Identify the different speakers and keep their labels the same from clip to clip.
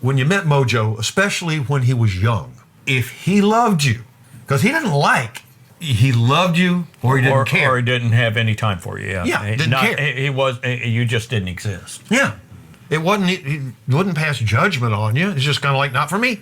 Speaker 1: When you met Mojo, especially when he was young, if he loved you, because he didn't like, he loved you or he didn't care.
Speaker 2: Or he didn't have any time for you, yeah.
Speaker 1: Yeah, didn't care.
Speaker 2: You just didn't exist.
Speaker 1: Yeah. It wasn't, he wouldn't pass judgment on you. It's just kind of like, not for me.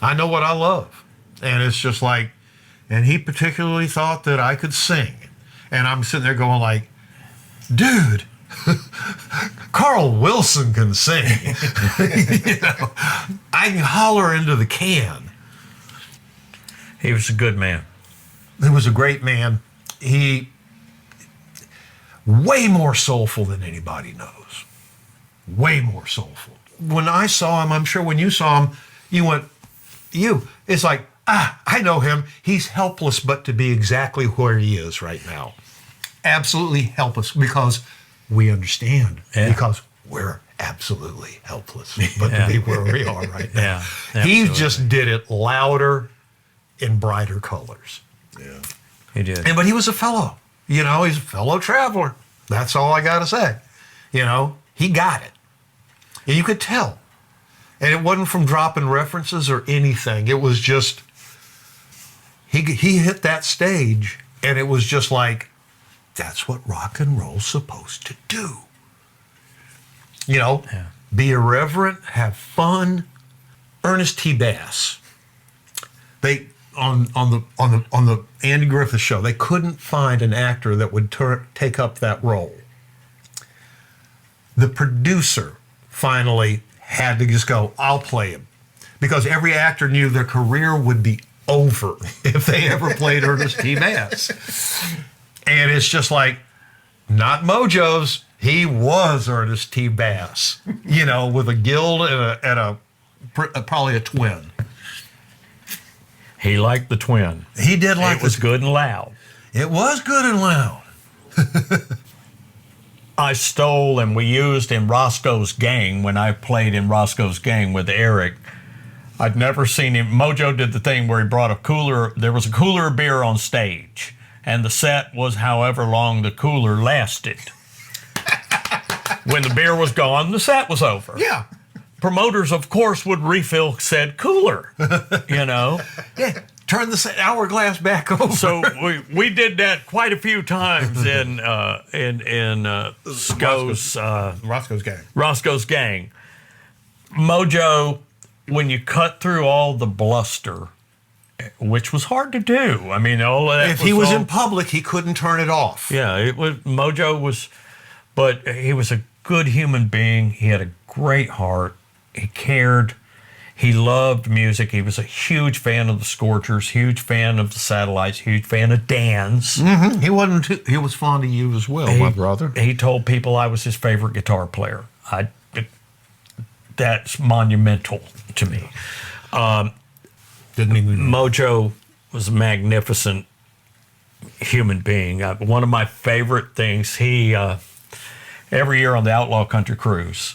Speaker 1: I know what I love. And it's just like, and he particularly thought that I could sing. And I'm sitting there going like, dude, Carl Wilson can sing. I can holler into the can.
Speaker 2: He was a good man.
Speaker 1: He was a great man. He way more soulful than anybody knows. Way more soulful. When I saw him, I'm sure when you saw him, you went, it's like, I know him. He's helpless, but to be exactly where he is right now. Absolutely helpless because we understand. Yeah. Because we're absolutely helpless, but to be where we are right now.
Speaker 2: Yeah,
Speaker 1: he just did it louder in brighter colors.
Speaker 2: Yeah, he did.
Speaker 1: But he was a fellow, he's a fellow traveler. That's all I got to say. He got it. And you could tell. And it wasn't from dropping references or anything. It was just, he hit that stage and it was just like, that's what rock and roll's supposed to do. Be irreverent, have fun. Ernest T. Bass. They on the Andy Griffith show, they couldn't find an actor that would take up that role. The producer finally had to just go, I'll play him. Because every actor knew their career would be over if they ever played Ernest T. Bass. And it's just like, not Mojo's. He was Ernest T. Bass, with a guild and probably a twin.
Speaker 2: He liked the twin.
Speaker 1: He did like
Speaker 2: it. It was good and loud.
Speaker 1: It was good and loud.
Speaker 2: I stole and we used in Roscoe's Gang when I played in Roscoe's Gang with Eric. I'd never seen him. Mojo did the thing where he brought a cooler. There was a cooler of beer on stage, and the set was however long the cooler lasted. When the beer was gone, the set was over.
Speaker 1: Yeah.
Speaker 2: Promoters, of course, would refill said cooler,
Speaker 1: Yeah, turn the hourglass back over.
Speaker 2: So we did that quite a few times in
Speaker 1: Roscoe's Gang.
Speaker 2: Roscoe's Gang. Mojo, when you cut through all the bluster, which was hard to do. I mean, all of that.
Speaker 1: If he was in public, he couldn't turn it off.
Speaker 2: Yeah, Mojo was, but he was a good human being. He had a great heart. He cared. He loved music. He was a huge fan of the Scorchers, huge fan of the Satellites, huge fan of Dan's.
Speaker 1: Mm-hmm. He was fond of you as well, my brother.
Speaker 2: He told people I was his favorite guitar player. That's monumental to me.
Speaker 1: Didn't even
Speaker 2: Mojo was a magnificent human being. One of my favorite things, he every year on the Outlaw Country Cruise,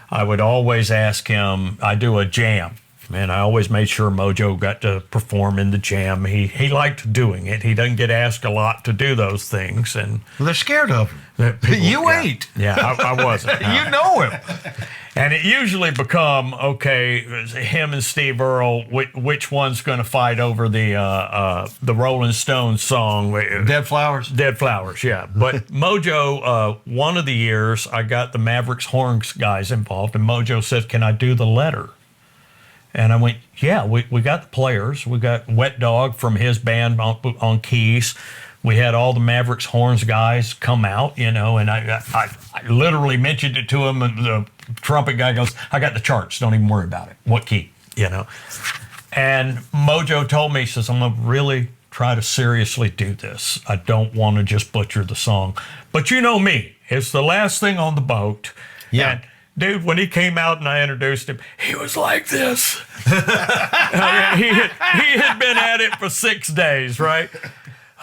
Speaker 2: I would always ask him, I do a jam, and I always made sure Mojo got to perform in the jam. He liked doing it. He doesn't get asked a lot to do those things. And
Speaker 1: they're scared of him. You ain't.
Speaker 2: Yeah, I wasn't.
Speaker 1: You know him.
Speaker 2: And it usually become, okay, him and Steve Earle, which one's going to fight over the Rolling Stones song?
Speaker 1: Dead Flowers?
Speaker 2: Dead Flowers, yeah. But Mojo, one of the years, I got the Mavericks Horns guys involved, and Mojo said, can I do the letter? And I went, yeah, we got the players. We got Wet Dog from his band on keys. We had all the Mavericks Horns guys come out, and I literally mentioned it to him, and the trumpet guy goes, I got the charts, don't even worry about it. What key, And Mojo told me, he says, I'm going to really try to seriously do this. I don't want to just butcher the song. But you know me, it's the last thing on the boat.
Speaker 1: Yeah.
Speaker 2: And dude, when he came out and I introduced him, he was like this. I mean, he had been at it for 6 days, right?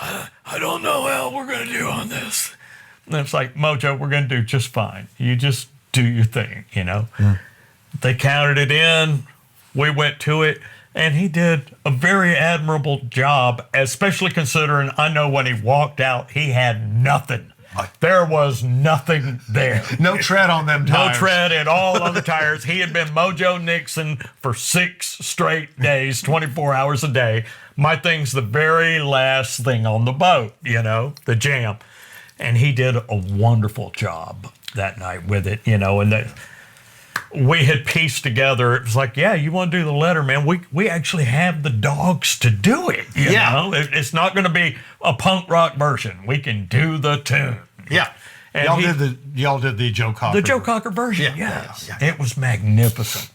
Speaker 2: I don't know how we're going to do on this. And it's like, Mojo, we're going to do just fine. You just do your thing, They counted it in. We went to it. And he did a very admirable job, especially considering I know when he walked out, he had nothing. There was nothing there.
Speaker 1: No tread on them tires.
Speaker 2: No tread at all on the tires. He had been Mojo Nixon for 6 straight days, 24 hours a day. My thing's the very last thing on the boat, the jam. And he did a wonderful job that night with it, and we had pieced together. It was like, yeah, you want to do the letter, man? We actually have the dogs to do it. You know? It's not going to be a punk rock version. We can do the tune.
Speaker 1: Yeah. And y'all did the Joe Cocker.
Speaker 2: The Joe Cocker version,
Speaker 1: Yeah.
Speaker 2: It was magnificent.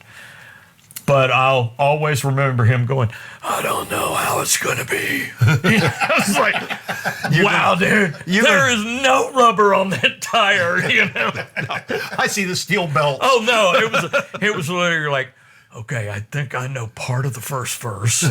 Speaker 2: But I'll always remember him going, I don't know how it's going to be. I was like, wow, dude, there is no rubber on that tire,
Speaker 1: I see the steel belt.
Speaker 2: Oh, no, it was literally like, okay, I think I know part of the first verse.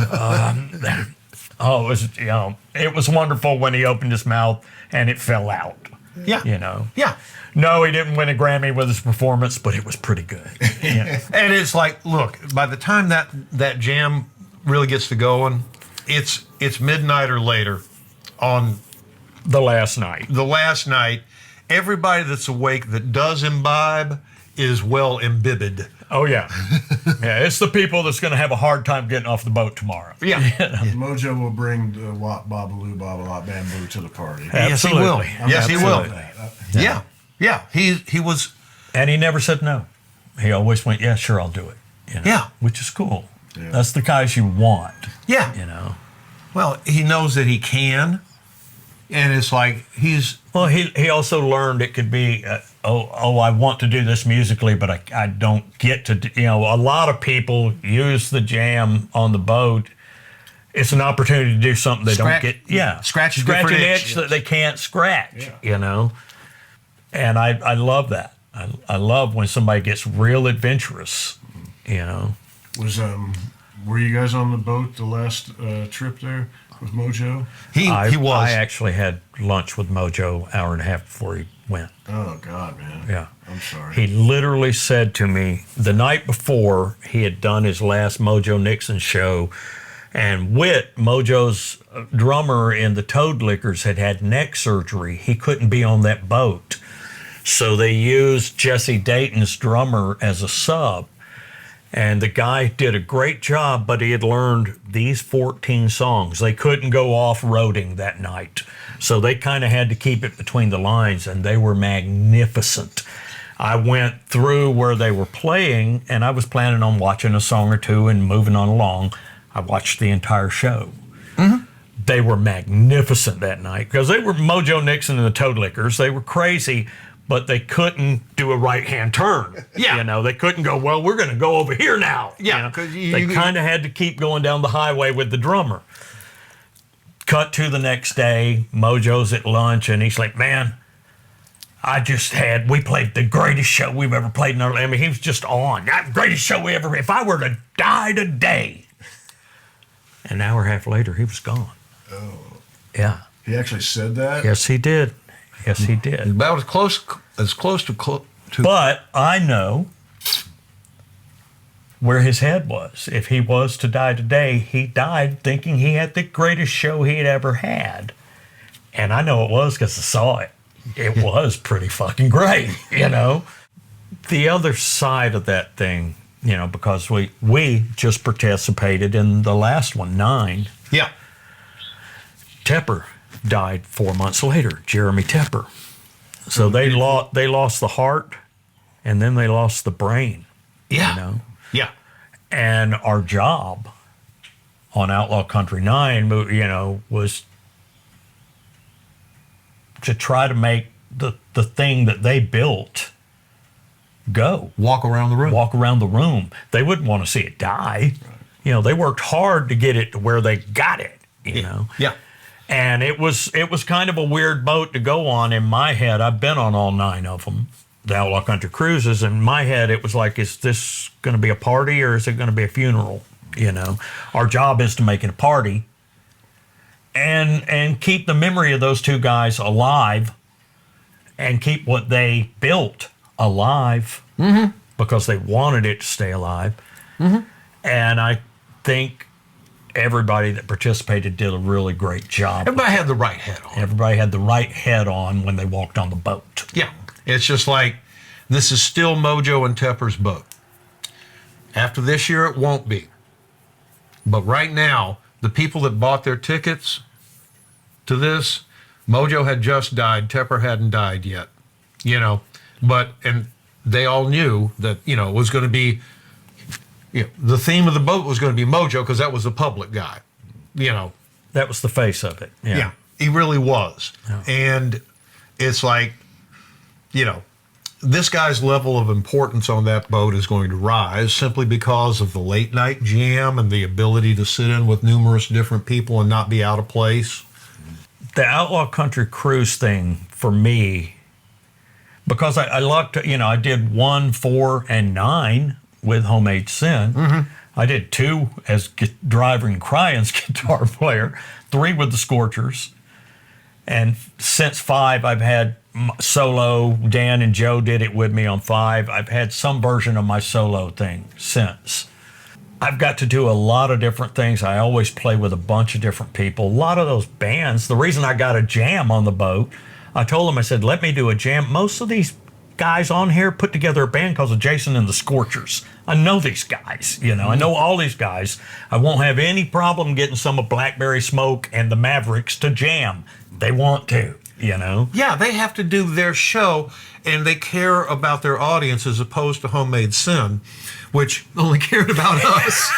Speaker 2: It was wonderful when he opened his mouth and it fell out.
Speaker 1: Yeah. Yeah.
Speaker 2: No, he didn't win a Grammy with his performance, but it was pretty good.
Speaker 1: And it's like, look, by the time that jam really gets to going, it's midnight or later on
Speaker 2: the last night. Everybody that's awake that does imbibe is well imbibed. Oh, yeah. Yeah, it's the people that's going to have a hard time getting off the boat tomorrow.
Speaker 1: Yeah.
Speaker 3: Mojo will bring the Wop Babaloo Babalot Bamboo to the party.
Speaker 2: Absolutely.
Speaker 1: Yes, he will. Yeah. Yeah. He was.
Speaker 2: And he never said no. He always went, yeah, sure, I'll do it.
Speaker 1: Yeah.
Speaker 2: Which is cool. Yeah. That's the guys you want.
Speaker 1: Yeah. Well, he knows that he can. And it's like Well,
Speaker 2: he also learned it could be, I want to do this musically, but I don't get to, a lot of people use the jam on the boat. It's an opportunity to do something they don't get. Yeah.
Speaker 1: Scratch
Speaker 2: an itch that they can't scratch, And I love that. I love when somebody gets real adventurous,
Speaker 3: Were you guys on the boat the last trip there with Mojo?
Speaker 1: He was.
Speaker 2: I actually had lunch with Mojo an hour and a half before he went.
Speaker 3: Oh, God, man.
Speaker 2: Yeah.
Speaker 3: I'm sorry.
Speaker 2: He literally said to me the night before he had done his last Mojo Nixon show, and Whit, Mojo's drummer in the Toad Lickers, had neck surgery. He couldn't be on that boat. So they used Jesse Dayton's drummer as a sub. And the guy did a great job, but he had learned these 14 songs. They couldn't go off-roading that night. So they kind of had to keep it between the lines, and they were magnificent. I went through where they were playing, and I was planning on watching a song or two and moving on along. I watched the entire show. Mm-hmm. They were magnificent that night because they were Mojo Nixon and the Toad Lickers. They were crazy, but they couldn't do a right-hand turn.
Speaker 1: Yeah.
Speaker 2: They couldn't go, well, we're going to go over here now.
Speaker 1: Yeah.
Speaker 2: They kind of had to keep going down the highway with the drummer. Cut to the next day, Mojo's at lunch, and he's like, man, we played the greatest show we've ever played in our life. I mean, he was just on. That greatest show we ever, if I were to die today. An hour and a half later, he was gone.
Speaker 3: Oh.
Speaker 2: Yeah.
Speaker 3: He actually said that?
Speaker 2: Yes, he did. Yes, he did.
Speaker 1: About as close to.
Speaker 2: But I know where his head was. If he was to die today, he died thinking he had the greatest show he'd ever had. And I know it was because I saw it. It was pretty fucking great, The other side of that thing, because we just participated in the last one, 9.
Speaker 1: Yeah.
Speaker 2: Tepper died 4 months later, Jeremy Tepper. So they lost the heart, and then they lost the brain.
Speaker 1: Yeah. Yeah.
Speaker 2: And our job on Outlaw Country 9, was to try to make the thing that they built go.
Speaker 1: Walk around the room.
Speaker 2: They wouldn't want to see it die. They worked hard to get it to where they got it,
Speaker 1: Yeah.
Speaker 2: And it was kind of a weird boat to go on in my head. I've been on all 9 of them, the Outlaw Country Cruises. In my head, it was like, is this going to be a party or is it going to be a funeral? Our job is to make it a party and keep the memory of those 2 guys alive and keep what they built alive because they wanted it to stay alive. Mm-hmm. And I think everybody that participated did a really great job.
Speaker 1: Everybody had the right head on.
Speaker 2: Everybody had the right head on when they walked on the boat.
Speaker 1: Yeah. It's just like, this is still Mojo and Tepper's boat. After this year, it won't be. But right now, the people that bought their tickets to this, Mojo had just died, Tepper hadn't died yet, and they all knew that, it was going to be, the theme of the boat was going to be Mojo because that was the public guy,
Speaker 2: That was the face of it.
Speaker 1: Yeah, he really was.
Speaker 2: Yeah.
Speaker 1: And it's like, this guy's level of importance on that boat is going to rise simply because of the late night jam and the ability to sit in with numerous different people and not be out of place.
Speaker 2: The Outlaw Country Cruise thing for me, because I lucked, I did 1, 4, and 9 with Homemade Sin.
Speaker 1: Mm-hmm.
Speaker 2: I did 2 as driver and Crying's guitar player, 3 with the Scorchers. And since 5, I've had solo. Dan and Joe did it with me on 5. I've had some version of my solo thing since. I've got to do a lot of different things. I always play with a bunch of different people. A lot of those bands, the reason I got a jam on the boat, I told them, I said, let me do a jam. Most of these guys on here put together a band called Jason and the Scorchers. I know these guys, I know all these guys. I won't have any problem getting some of Blackberry Smoke and the Mavericks to jam. They want to,
Speaker 1: Yeah, they have to do their show, and they care about their audience as opposed to Homemade Sin, which only cared about us.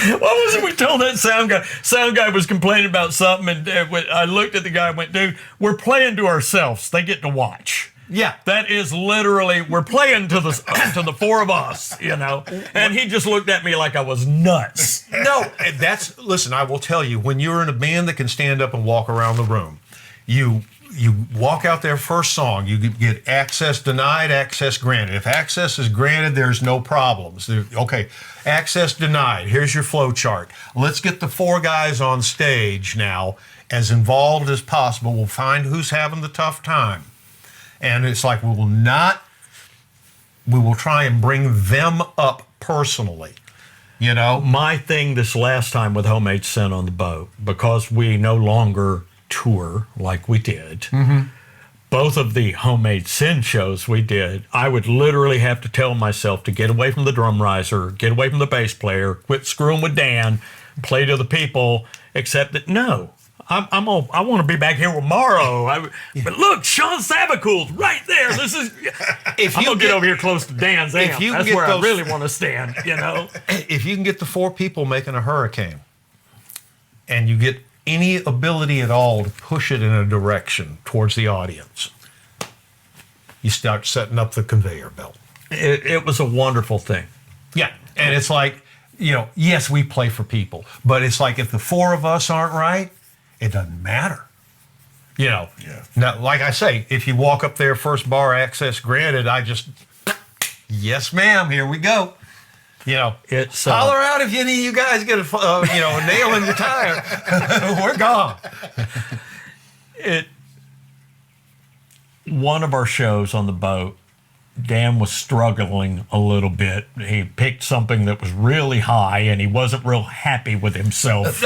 Speaker 2: What was it we told that sound guy? Sound guy was complaining about something, and I looked at the guy and went, dude, we're playing to ourselves. They get to watch.
Speaker 1: Yeah.
Speaker 2: That is literally, we're playing to the 4 of us, And he just looked at me like I was nuts.
Speaker 1: No, listen, I will tell you, when you're in a band that can stand up and walk around the room, you walk out there first song, you get access denied, access granted. If access is granted, there's no problems. Okay, access denied. Here's your flow chart. Let's get the 4 guys on stage now as involved as possible. We'll find who's having the tough time. And it's like, we will try and bring them up personally,
Speaker 2: My thing this last time with Homemade Sin on the boat, because we no longer tour like we did, both of the Homemade Sin shows we did, I would literally have to tell myself to get away from the drum riser, get away from the bass player, quit screwing with Dan, play to the people, except that no. I want to be back here with Morrow. But look, Sean Savacool's right there. This is. I'm gonna get over here close to Dan's amp. That's where I really want to stand.
Speaker 1: If you can get the 4 people making a hurricane, and you get any ability at all to push it in a direction towards the audience, you start setting up the conveyor belt.
Speaker 2: It was a wonderful thing.
Speaker 1: Yeah, and it's like, yes, we play for people, but it's like if the 4 of us aren't right, it doesn't matter.
Speaker 3: Yeah.
Speaker 1: Now, like I say, if you walk up there, first bar, access granted, yes, ma'am, here we go.
Speaker 2: It's
Speaker 1: holler out if any of you guys get a nail in your tire. We're gone.
Speaker 2: One of our shows on the boat, Dan was struggling a little bit. He picked something that was really high, and he wasn't real happy with himself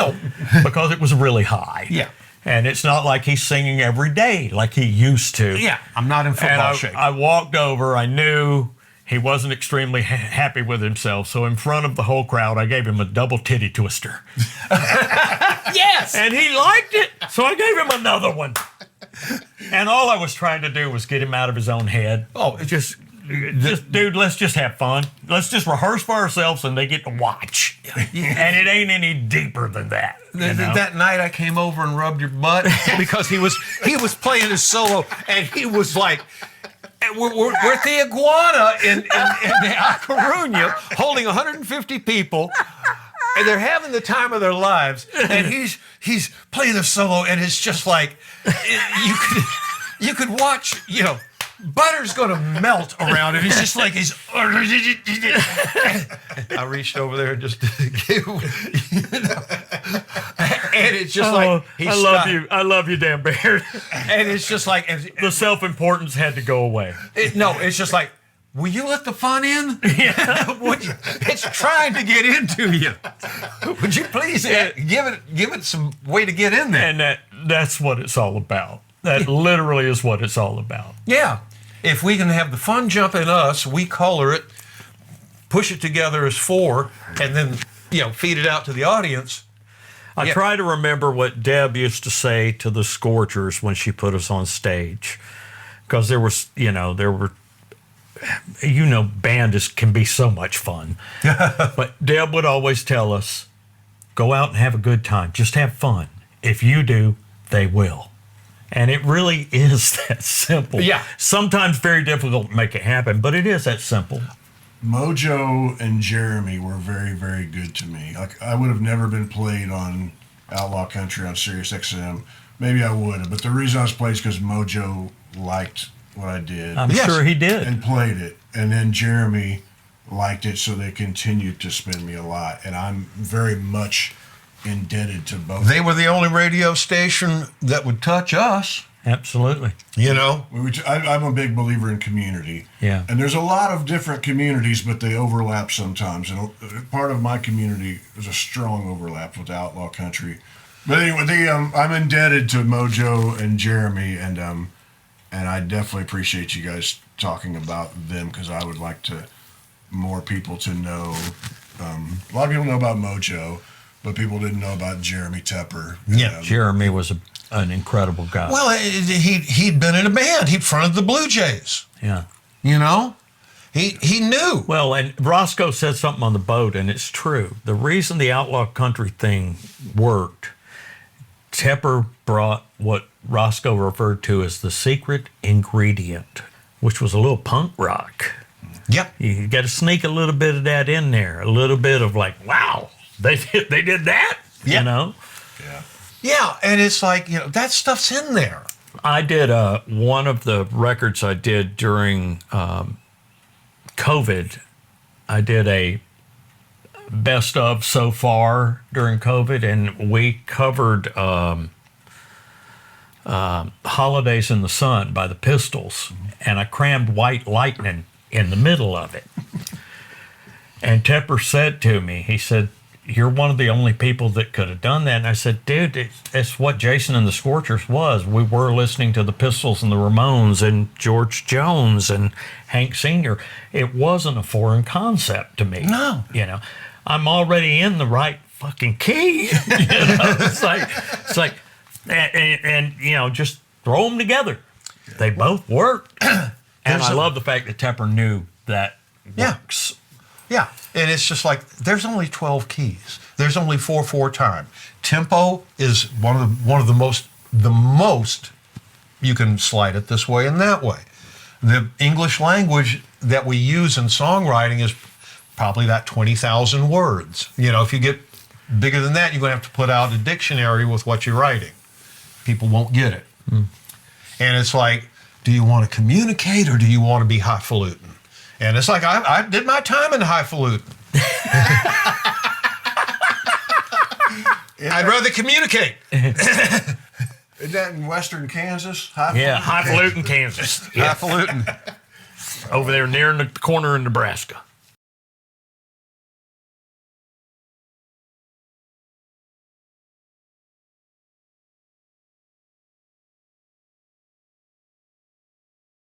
Speaker 2: because it was really high.
Speaker 1: Yeah.
Speaker 2: And it's not like he's singing every day like he used to.
Speaker 1: Yeah, I'm not in football shape.
Speaker 2: I walked over. I knew he wasn't extremely happy with himself. So in front of the whole crowd, I gave him a double titty twister.
Speaker 1: Yes!
Speaker 2: And he liked it. So I gave him another one. And all I was trying to do was get him out of his own head.
Speaker 1: Oh,
Speaker 2: just dude, let's just have fun. Let's just rehearse for ourselves, and they get to watch. And it ain't any deeper than that.
Speaker 1: That night I came over and rubbed your butt because he was playing his solo, and he was like, we're at the Iguana in A Coruña, holding 150 people. And they're having the time of their lives, and he's playing the solo, and it's just like you could watch, butter's gonna melt around him. He's just like I reached over there and just gave, and it's just like
Speaker 2: I love you, Dan Baird.
Speaker 1: And it's just like
Speaker 2: the self-importance had to go away.
Speaker 1: It's just like, will you let the fun in? Yeah. It's trying to get into you. Would you please give it some way to get in there?
Speaker 2: And that's what it's all about. That literally is what it's all about.
Speaker 1: Yeah. If we can have the fun jump in us, we color it, push it together as 4, and then, feed it out to the audience.
Speaker 2: I try to remember what Deb used to say to the Scorchers when she put us on stage. Because there were band can be so much fun. But Deb would always tell us, go out and have a good time. Just have fun. If you do, they will. And it really is that simple.
Speaker 1: Yeah.
Speaker 2: Sometimes very difficult to make it happen, but it is that simple.
Speaker 3: Mojo and Jeremy were very, very good to me. Like, I would have never been played on Outlaw Country on Sirius XM. Maybe I would have, but the reason I was played is because Mojo liked what I did.
Speaker 2: I'm sure he did.
Speaker 3: And played it. And then Jeremy liked it, so they continued to spin me a lot. And I'm very much indebted to both.
Speaker 1: They were the only radio station that would touch us.
Speaker 2: Absolutely.
Speaker 3: I'm a big believer in community.
Speaker 2: Yeah.
Speaker 3: And there's a lot of different communities, but they overlap sometimes. And part of my community is a strong overlap with Outlaw Country. But anyway, I'm indebted to Mojo and Jeremy, and I definitely appreciate you guys talking about them, because I would like more people to know. A lot of people know about Mojo, but people didn't know about Jeremy Tepper.
Speaker 1: Yeah.
Speaker 2: Jeremy was an incredible guy.
Speaker 1: Well, he'd been in a band. He'd fronted the Blue Jays.
Speaker 2: Yeah.
Speaker 1: He knew.
Speaker 2: Well, and Roscoe said something on the boat, and it's true. The reason the Outlaw Country thing worked, Tepper brought what Roscoe referred to as the secret ingredient, which was a little punk rock.
Speaker 1: Yep.
Speaker 2: You got to sneak a little bit of that in there, a little bit of like, wow, they did that,
Speaker 1: Yeah.
Speaker 3: Yeah.
Speaker 1: Yeah, and it's like, that stuff's in there.
Speaker 2: I did one of the records I did during COVID. I did a best of so far during COVID, and we covered Holidays in the Sun by the Pistols, and I crammed White Lightning in the middle of it. And Tepper said to me, he said, you're one of the only people that could have done that. And I said, dude, it's what Jason and the Scorchers was. We were listening to the Pistols and the Ramones and George Jones and Hank Sr. It wasn't a foreign concept to me.
Speaker 1: No.
Speaker 2: I'm already in the right fucking key. It's like, and just throw them together. They both work. And I love the fact that Tepper knew that works.
Speaker 1: Yeah, and it's just like, there's only 12 keys. There's only 4/4 time. Tempo is one of the most you can slide it this way and that way. The English language that we use in songwriting is probably that 20,000 words. If you get bigger than that, you're going to have to put out a dictionary with what you're writing. People won't get it. And it's like, do you want to communicate or do you want to be highfalutin? And it's like, I did my time in highfalutin. I'd rather communicate.
Speaker 3: Isn't that in western Kansas?
Speaker 2: Highfalutin, Kansas.
Speaker 1: Highfalutin.
Speaker 2: Over there near the corner in Nebraska.